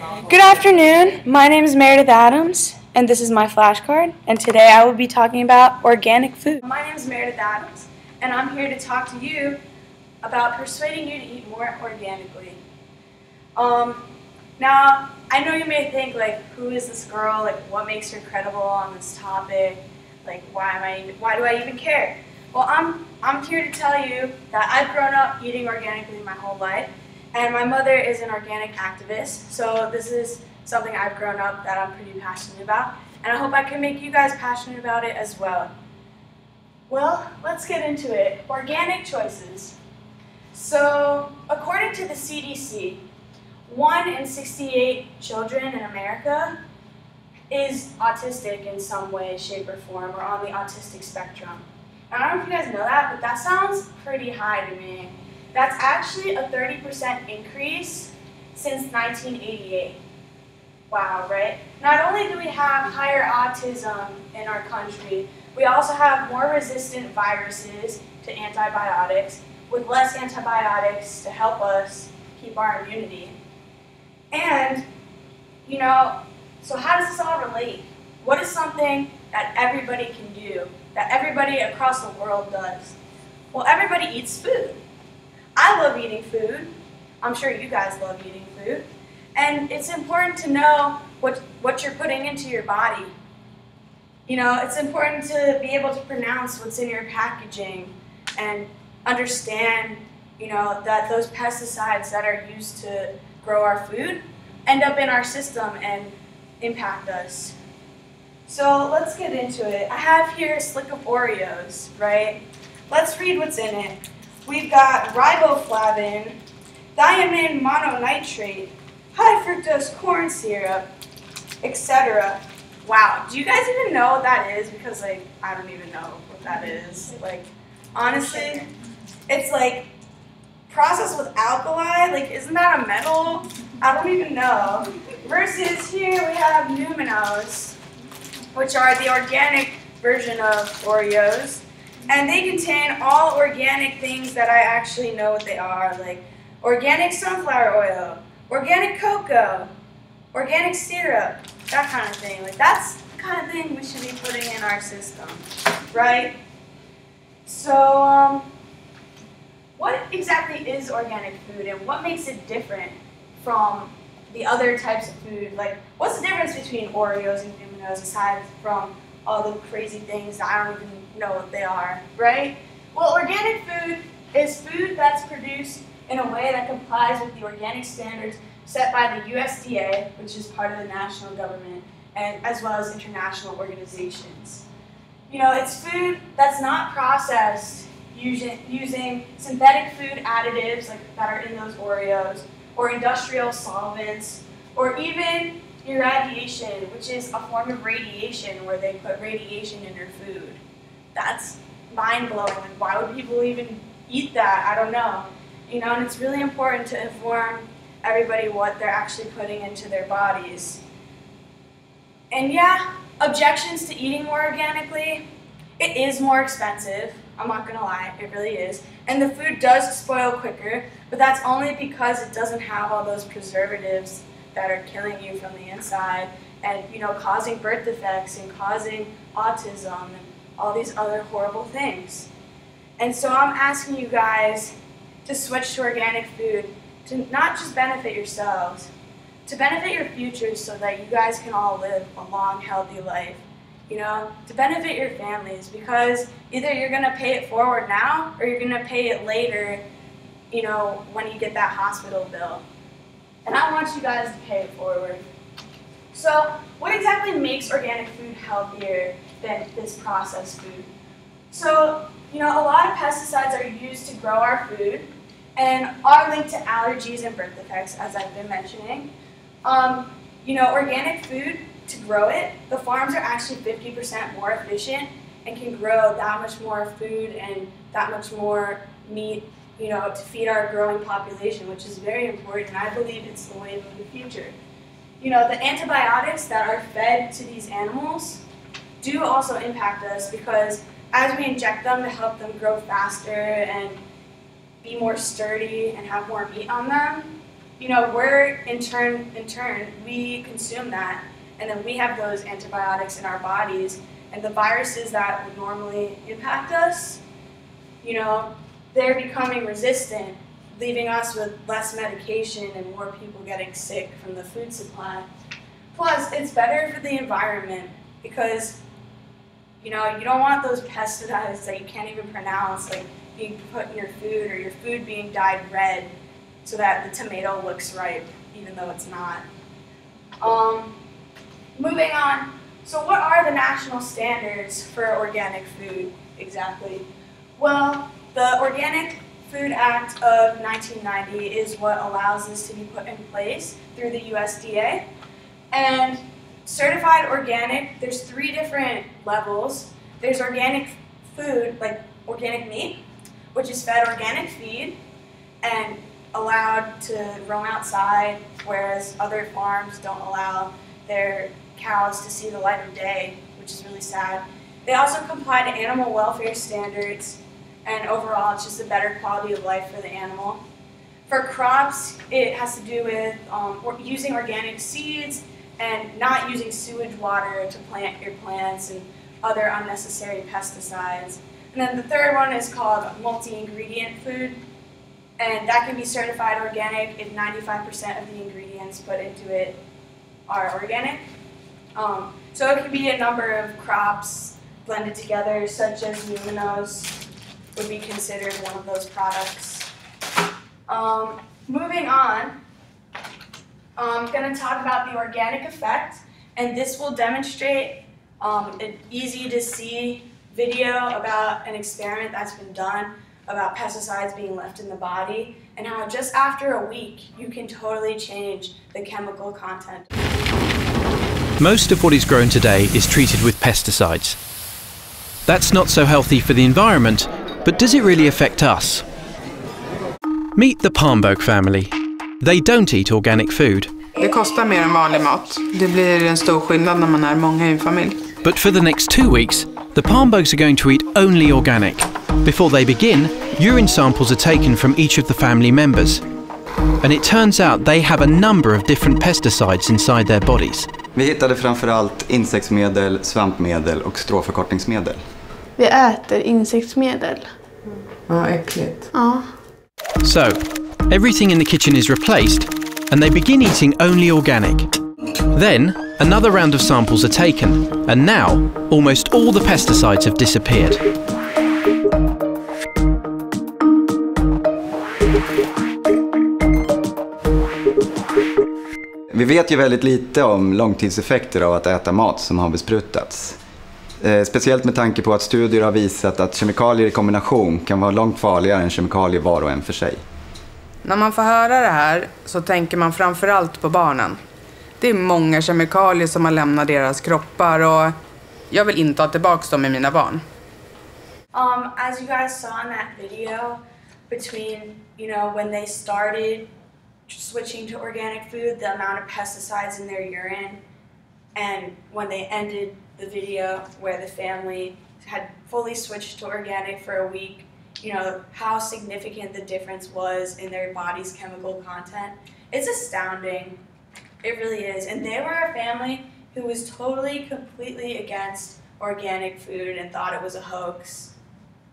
Good afternoon. My name is Meredith Adams, and this is my flashcard. And today I will be talking about organic food. My name is Meredith Adams, and I'm here to talk to you about persuading you to eat more organically. Now, I know you may think, like, who is this girl? Like, what makes her credible on this topic? Like, why do I even care? Well, I'm here to tell you that I've grown up eating organically my whole life. And my mother is an organic activist, so this is something I've grown up that I'm pretty passionate about, and I hope I can make you guys passionate about it as well. Well, let's get into it. Organic choices. So, according to the CDC, 1 in 68 children in America is autistic in some way, shape, or form, or on the autistic spectrum. Now, I don't know if you guys know that, but that sounds pretty high to me. That's actually a 30% increase since 1988. Wow, right? Not only do we have higher autism in our country, we also have more resistant viruses to antibiotics, with less antibiotics to help us keep our immunity. And, so how does this all relate? What is something that everybody can do, that everybody across the world does? Well, everybody eats food. I love eating food. I'm sure you guys love eating food. And it's important to know what you're putting into your body. It's important to be able to pronounce what's in your packaging and understand, that those pesticides that are used to grow our food end up in our system and impact us. So let's get into it. I have here a slick of Oreos, right? Let's read what's in it. We've got riboflavin, thiamine mononitrate, high fructose corn syrup, etc. Wow, do you guys even know what that is? Because, I don't even know what that is. Honestly, it's processed with alkali. Isn't that a metal? I don't even know. Versus here we have Numinos, which are the organic version of Oreos. And they contain all organic things that I actually know what they are, like organic sunflower oil, organic cocoa, organic syrup, that kind of thing. That's the kind of thing we should be putting in our system, right? So, what exactly is organic food, and what makes it different from the other types of food? What's the difference between Oreos and Numinos aside from all the crazy things that I don't even know what they are, right? Well, organic food is food that's produced in a way that complies with the organic standards set by the USDA, which is part of the national government, and as well as international organizations. It's food that's not processed using synthetic food additives that are in those Oreos, or industrial solvents, or even irradiation, which is a form of radiation where they put radiation in your food. That's mind-blowing. Why would people even eat that? I don't know. And it's really important to inform everybody what they're actually putting into their bodies. And yeah, objections to eating more organically. It is more expensive. I'm not gonna lie, it really is. And the food does spoil quicker, but that's only because it doesn't have all those preservatives that are killing you from the inside and, causing birth defects and causing autism and all these other horrible things. And so I'm asking you guys to switch to organic food to not just benefit yourselves, to benefit your future so that you guys can all live a long, healthy life. To benefit your families, because either you're going to pay it forward now or you're going to pay it later, when you get that hospital bill. And I want you guys to pay it forward. So, what exactly makes organic food healthier than this processed food? So, a lot of pesticides are used to grow our food and are linked to allergies and birth defects, as I've been mentioning. Organic food, to grow it, the farms are actually 50% more efficient and can grow that much more food and that much more meat, to feed our growing population, which is very important, and I believe it's the wave of the future. The antibiotics that are fed to these animals do also impact us, because as we inject them to help them grow faster and be more sturdy and have more meat on them, we're in turn, we consume that, and then we have those antibiotics in our bodies, and the viruses that would normally impact us, they're becoming resistant, leaving us with less medication and more people getting sick from the food supply. Plus, it's better for the environment because, you don't want those pesticides that you can't even pronounce, like being put in your food or your food being dyed red so that the tomato looks ripe, even though it's not. Moving on, so what are the national standards for organic food exactly? Well, the Organic Food Act of 1990 is what allows this to be put in place through the USDA. And certified organic, there's 3 different levels. There's organic food, like organic meat, which is fed organic feed and allowed to roam outside, whereas other farms don't allow their cows to see the light of day, which is really sad. They also comply to animal welfare standards, and overall it's just a better quality of life for the animal. For crops, it has to do with using organic seeds and not using sewage water to plant your plants and other unnecessary pesticides. And then the third one is called multi-ingredient food, and that can be certified organic if 95% of the ingredients put into it are organic. So it can be a number of crops blended together, such as luminos would be considered one of those products. Moving on, I'm going to talk about the organic effect, and this will demonstrate an easy to see video about an experiment that's been done about pesticides being left in the body and how just after a week you can totally change the chemical content. Most of what is grown today is treated with pesticides. That's not so healthy for the environment, but does it really affect us? Meet the Palmbok family. They don't eat organic food. Det kostar mer än vanlig mat. Det blir en stor skillnad när man är många i en familj. But for the next 2 weeks, the Palmboks are going to eat only organic. Before they begin, urine samples are taken from each of the family members. And it turns out they have a number of different pesticides inside their bodies. Vi hittade framförallt insektsmedel, svampmedel och stråförkortningsmedel. Vi äter insektsmedel. Ja, äckligt. Ja. So, everything in the kitchen is replaced, and they begin eating only organic. Then, another round of samples are taken, and now, almost all the pesticides have disappeared. Vi vet ju väldigt lite om långtidseffekter av att äta mat som har besprutats. Speciellt med tanke på att studier har visat att kemikalier i kombination kan vara långt farligare än kemikalier var och en för sig. När man får höra det här så tänker man framförallt på barnen. Det är många kemikalier som har lämnat deras kroppar och jag vill inte ha tillbaka dem i mina barn. As you guys saw in that video, between, when they started switching to organic food, the amount of pesticides in their urine, and when they ended the video where the family had fully switched to organic for a week, how significant the difference was in their body's chemical content. It's astounding. It really is. And they were a family who was totally, completely against organic food and thought it was a hoax.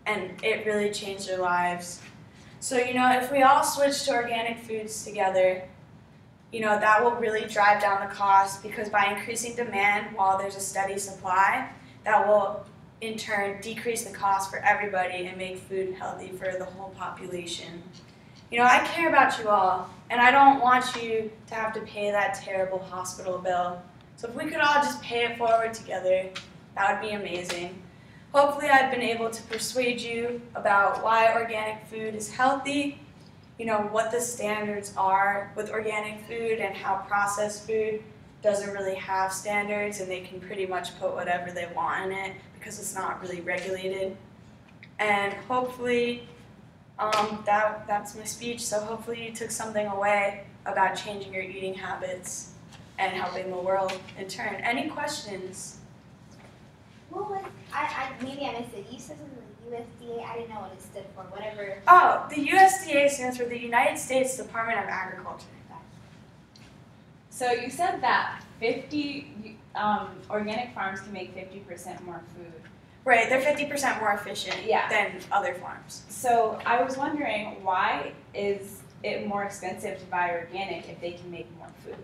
And it really changed their lives. So, if we all switch to organic foods together, that will really drive down the cost, because by increasing demand while there's a steady supply, that will in turn decrease the cost for everybody and make food healthy for the whole population. I care about you all, and I don't want you to have to pay that terrible hospital bill. So if we could all just pay it forward together, that would be amazing. Hopefully I've been able to persuade you about why organic food is healthy, what the standards are with organic food, and how processed food doesn't really have standards and they can pretty much put whatever they want in it because it's not really regulated. And hopefully, that's my speech, so hopefully you took something away about changing your eating habits and helping the world in turn. Any questions? Well, maybe I missed it. You said something like USDA. I didn't know what it stood for. Whatever. Oh, the USDA stands for the United States Department of Agriculture. So you said that organic farms can make 50% more food. Right, they're 50% more efficient than other farms. So I was wondering, why is it more expensive to buy organic if they can make more food?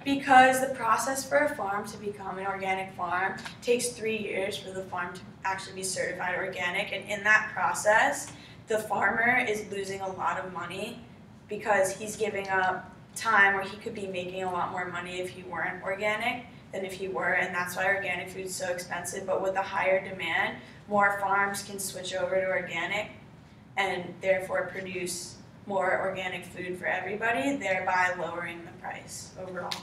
Because the process for a farm to become an organic farm takes 3 years for the farm to actually be certified organic, and in that process, the farmer is losing a lot of money because he's giving up time where he could be making a lot more money if he weren't organic than if he were, and that's why organic food is so expensive. But with a higher demand, more farms can switch over to organic and therefore produce more organic food for everybody, thereby lowering the price overall.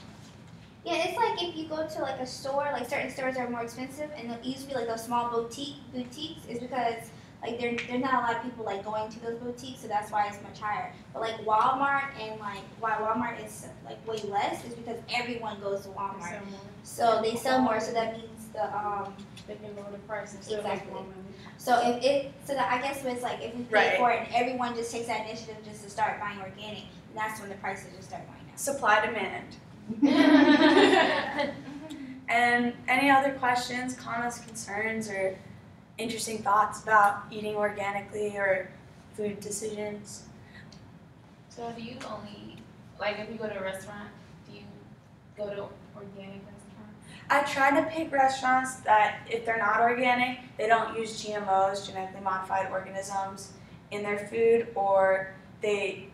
Yeah, it's like if you go to like a store, like certain stores are more expensive, and it used to be like those small boutiques, is because like there's not a lot of people like going to those boutiques, so that's why it's much higher. But like Walmart, and like why Walmart is like way less is because everyone goes to Walmart, so they sell more. So that means they can lower the price instead exactly. of money. So I guess it's like if we pay for it and everyone just takes that initiative just to start buying organic, and that's when the prices just start going down. Supply demand. And any other questions, comments, concerns, or interesting thoughts about eating organically or food decisions? So do you only, like if you go to a restaurant, do you go to organic restaurants? I try to pick restaurants that, if they're not organic, they don't use GMOs, genetically modified organisms, in their food, or they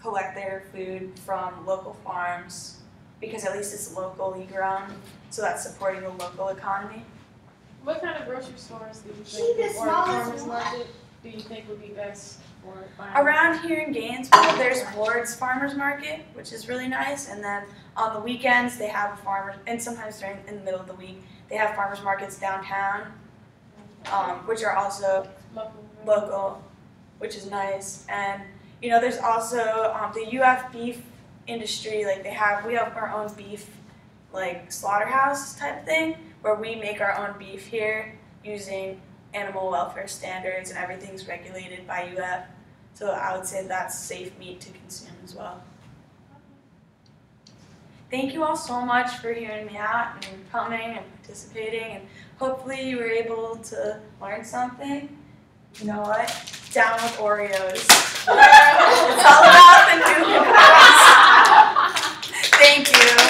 collect their food from local farms, because at least it's locally grown, so that's supporting the local economy. What kind of grocery stores do you She the think, or smallest farmers one. market, do you think would be best for buying? Around here in Gainesville, there's Ward's Farmers Market, which is really nice, and then on the weekends they have farmers, and sometimes in the middle of the week, they have farmers markets downtown, which are also local, which is nice. And you know, there's also the UF beef industry. Like we have our own beef, like slaughterhouse type thing, where we make our own beef here using animal welfare standards, and everything's regulated by UF. So I would say that's safe meat to consume as well. Thank you all so much for hearing me out and coming and participating, and hopefully you were able to learn something. You know what? Down with Oreos. It's all about the new. Thank you.